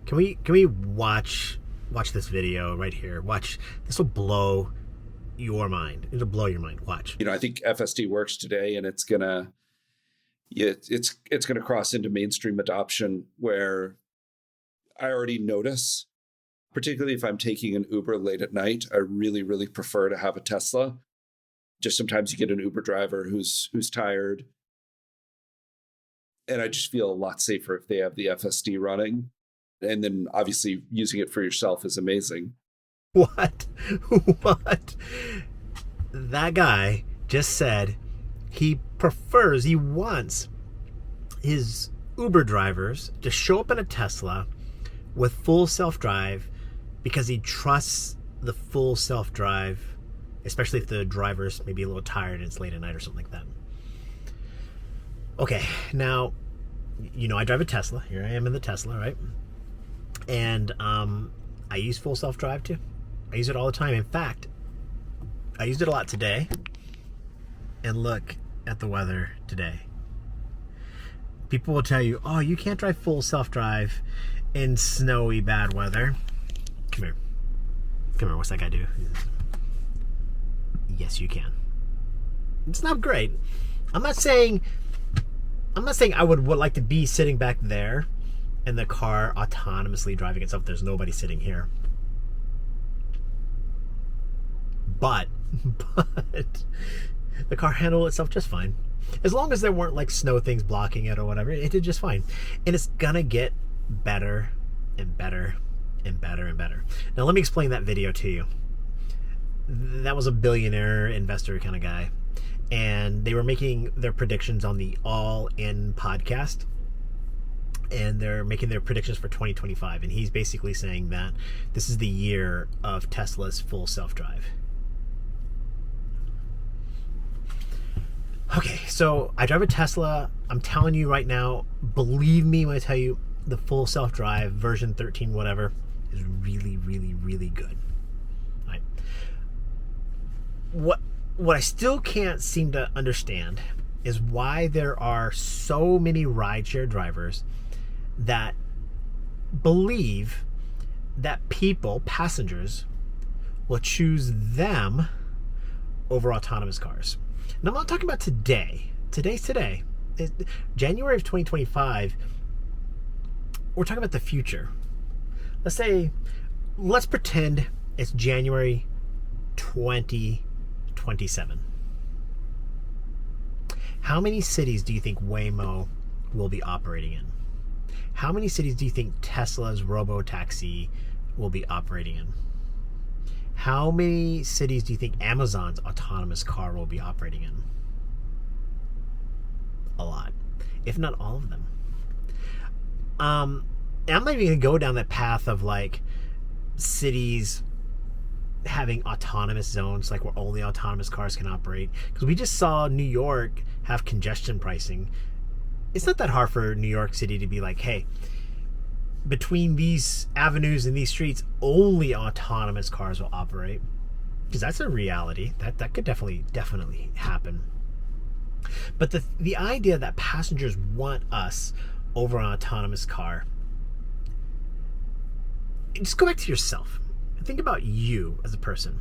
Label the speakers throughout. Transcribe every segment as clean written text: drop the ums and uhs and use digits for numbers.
Speaker 1: Can we watch this video right here? Watch. This will blow your mind. It'll blow your mind. Watch.
Speaker 2: I think FSD works today, and it's gonna cross into mainstream adoption, where I already notice, particularly if I'm taking an Uber late at night, I really, really prefer to have a Tesla. Just sometimes you get an Uber driver who's tired, and I just feel a lot safer if they have the FSD running. And then obviously using it for yourself is amazing.
Speaker 1: What? What? That guy just said he wants his Uber drivers to show up in a Tesla with full self-drive because he trusts the full self-drive, especially if the driver's maybe a little tired and it's late at night or something like that. Okay, now, I drive a Tesla. Here I am in the Tesla, right? And I use full self-drive too. I use it all the time. In fact, I used it a lot today. And look at the weather today. People will tell you, oh, you can't drive full self-drive in snowy, bad weather. Come here. What's that guy do? Yes, you can. It's not great. I'm not saying I would like to be sitting back there and the car autonomously driving itself. There's nobody sitting here. But the car handled itself just fine. As long as there weren't like snow things blocking it or whatever, it did just fine. And it's gonna get better and better and better and better. Now let me explain that video to you. That was a billionaire investor kind of guy. And they were making their predictions on the All In podcast. And they're making their predictions for 2025. And he's basically saying that this is the year of Tesla's full self-drive. Okay, so I drive a Tesla. I'm telling you right now, believe me when I tell you, the full self-drive version 13 whatever is really, really, really good. Right. What I still can't seem to understand is why there are so many rideshare drivers that believe that passengers, will choose them over autonomous cars. And I'm not talking about today. Today's today. January of 2025, we're talking about the future. Let's pretend it's January 2027. How many cities do you think Waymo will be operating in? How many cities do you think Tesla's robo-taxi will be operating in? How many cities do you think Amazon's autonomous car will be operating in? A lot, if not all of them. I'm not even going to go down that path of like cities having autonomous zones, like where only autonomous cars can operate. Because we just saw New York have congestion pricing. It's not that hard for New York City to be like, hey, between these avenues and these streets, only autonomous cars will operate. Because that's a reality. That could definitely happen. But the idea that passengers want us over an autonomous car, just go back to yourself. Think about you as a person.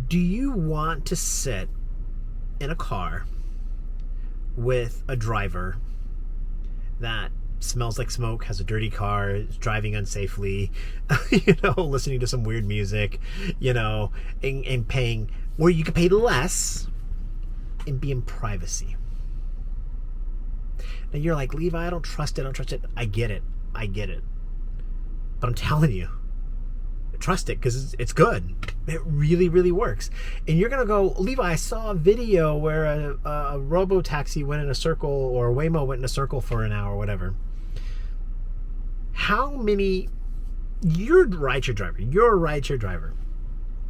Speaker 1: Do you want to sit in a car with a driver that smells like smoke, has a dirty car, is driving unsafely, listening to some weird music, and paying where you could pay less and be in privacy? Now you're like, Levi, I don't trust it. I get it. But I'm telling you, trust it because it's good. It really, really works. And you're going to go, Levi, I saw a video where a robo-taxi went in a circle, or Waymo went in a circle for an hour or whatever. You're a rideshare driver.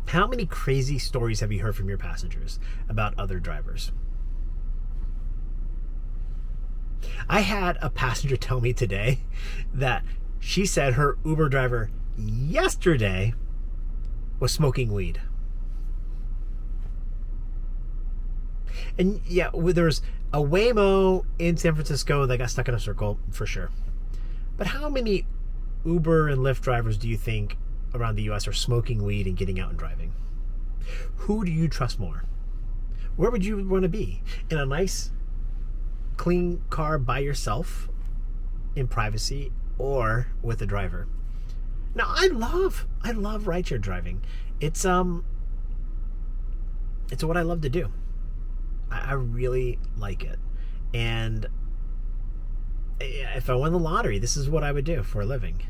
Speaker 1: How many crazy stories have you heard from your passengers about other drivers? I had a passenger tell me today that she said her Uber driver yesterday was smoking weed. And yeah, there's a Waymo in San Francisco that got stuck in a circle for sure. But how many Uber and Lyft drivers do you think around the US are smoking weed and getting out and driving? Who do you trust more? Where would you want to be? In a nice, clean car by yourself in privacy, or with a driver? Now, I love rideshare driving. It's what I love to do. I really like it. And if I won the lottery, this is what I would do for a living.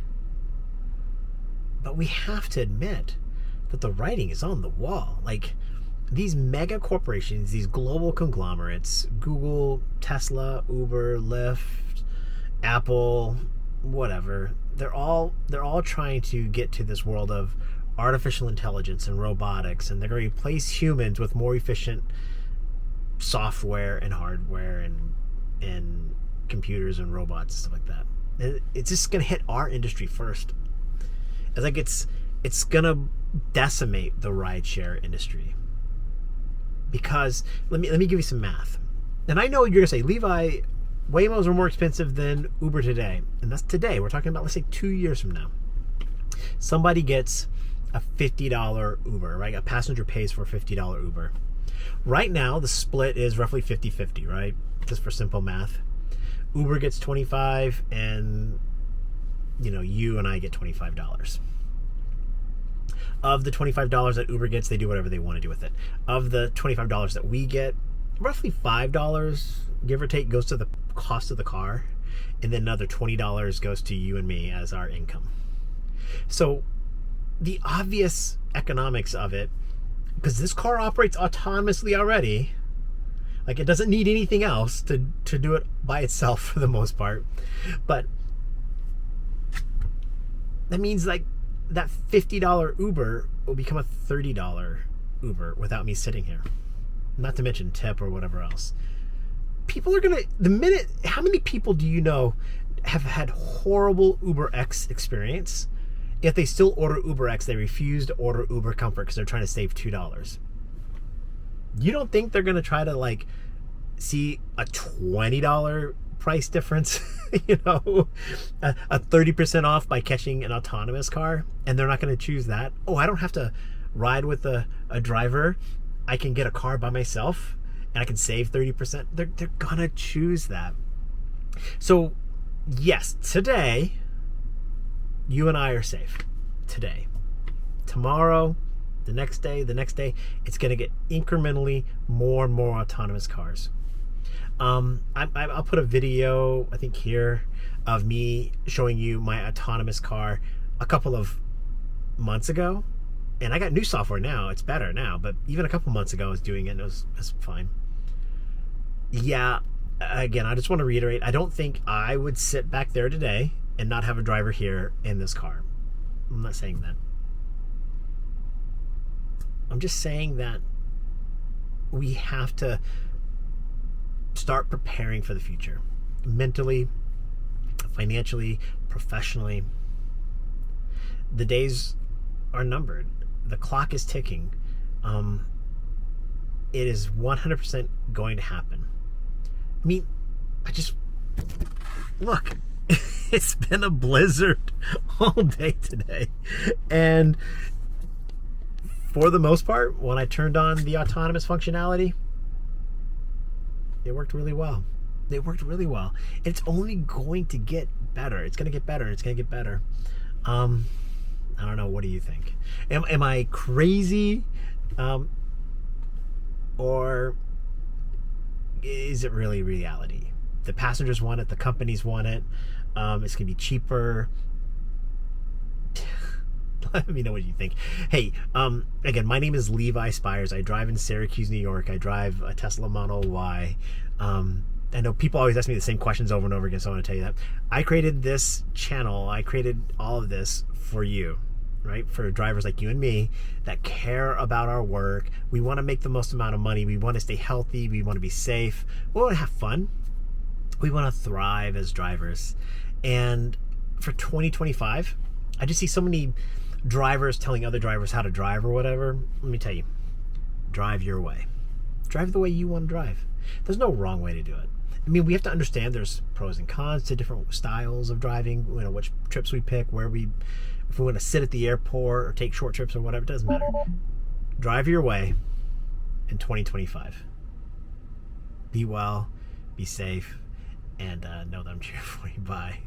Speaker 1: But we have to admit that the writing is on the wall. Like, these mega corporations, these global conglomerates, Google, Tesla, Uber, Lyft, Apple, whatever, they're all trying to get to this world of artificial intelligence and robotics, and they're going to replace humans with more efficient software and hardware and computers and robots and stuff like that. And it's just going to hit our industry first. It's like it's going to decimate the rideshare industry. Because let me give you some math. And I know you're going to say, Levi, Waymos are more expensive than Uber today. And that's today. We're talking about, let's say, 2 years from now. Somebody gets a $50 Uber, right? A passenger pays for a $50 Uber. Right now, the split is roughly 50-50, right? Just for simple math. Uber gets $25 and, you and I get $25. Of the $25 that Uber gets, they do whatever they want to do with it. Of the $25 that we get, roughly $5, give or take, goes to the cost of the car. And then another $20 goes to you and me as our income. So the obvious economics of it, because this car operates autonomously already, like it doesn't need anything else to do it by itself for the most part. But that means like that $50 Uber will become a $30 Uber without me sitting here. Not to mention tip or whatever else. People are how many people do you know have had horrible Uber X experience, yet they still order Uber X, they refuse to order Uber Comfort because they're trying to save $2? You don't think they're going to try to see a $20 price difference, a 30% off by catching an autonomous car, and they're not going to choose that? Oh, I don't have to ride with a driver. I can get a car by myself and I can save 30%. They're going to choose that. So yes, today, you and I are safe. Today. Tomorrow, the next day, it's going to get incrementally more and more autonomous cars. I'll put a video, I think here, of me showing you my autonomous car a couple of months ago. And I got new software now. It's better now. But even a couple months ago, I was doing it and it was fine. Yeah, again, I just want to reiterate, I don't think I would sit back there today and not have a driver here in this car. I'm not saying that. I'm just saying that we have to start preparing for the future. Mentally, financially, professionally. The days are numbered. The clock is ticking. It is 100% going to happen. I mean, look, it's been a blizzard all day today. And for the most part, when I turned on the autonomous functionality, it worked really well. It worked really well. It's only going to get better. It's going to get better. It's going to get better. I don't know. What do you think? Am I crazy? Or is it really reality? The passengers want it. The companies want it. It's going to be cheaper. Let me know what you think. Hey, again, my name is Levi Spires. I drive in Syracuse, New York. I drive a Tesla Model Y. I know people always ask me the same questions over and over again, so I want to tell you that. I created this channel. I created all of this for you, right? For drivers like you and me that care about our work. We want to make the most amount of money. We want to stay healthy. We want to be safe. We want to have fun. We want to thrive as drivers. And for 2025, I just see so many drivers telling other drivers how to drive or whatever. Let me tell you, drive your way. Drive the way you want to drive. There's no wrong way to do it. I mean, we have to understand there's pros and cons to different styles of driving. You know, which trips we pick, where we, if we want to sit at the airport or take short trips or whatever, it doesn't matter. Drive your way in 2025. Be well, be safe, and know that I'm cheering for you. Bye.